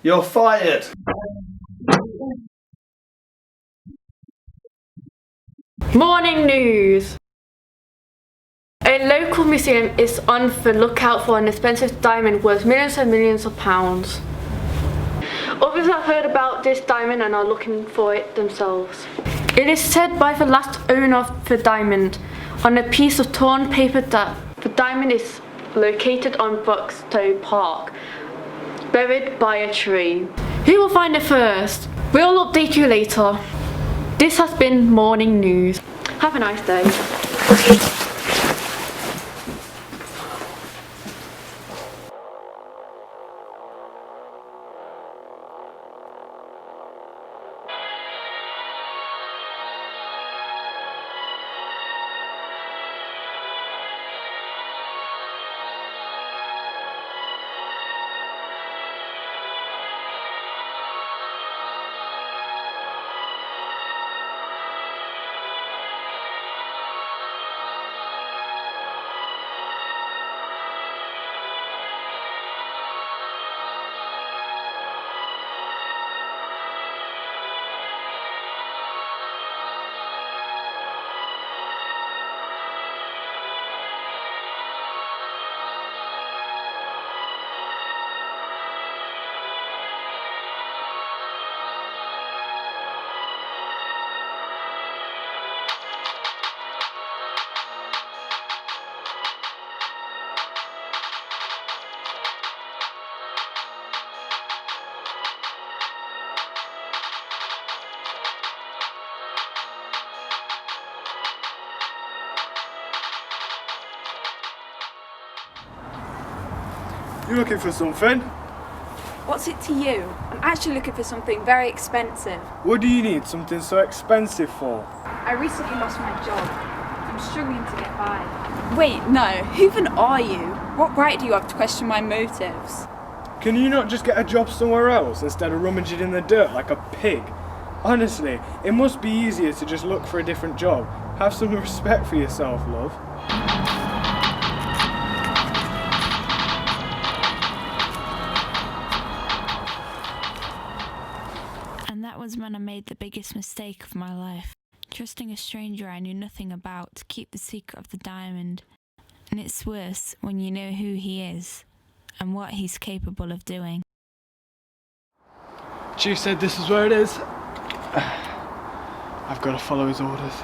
You're fired. Morning news. A local museum is on the lookout for an expensive diamond worth millions and millions of pounds. Others have heard about this diamond and are looking for it themselves. It is said by the last owner of the diamond on a piece of torn paper that the diamond is located on Buxton Park, buried by a tree. Who will find it first? We'll update you later. This has been Morning News. Have a nice day. You looking for something? What's it to you? I'm actually looking for something very expensive. What do you need something so expensive for? I recently lost my job. I'm struggling to get by. Wait, no. Who even are you? What right do you have to question my motives? Can you not just get a job somewhere else instead of rummaging in the dirt like a pig? Honestly, it must be easier to just look for a different job. Have some respect for yourself, love. And that was when I made the biggest mistake of my life, trusting a stranger I knew nothing about to keep the secret of the diamond. And it's worse when you know who he is and what he's capable of doing. Chief said this is where it is. I've got to follow his orders.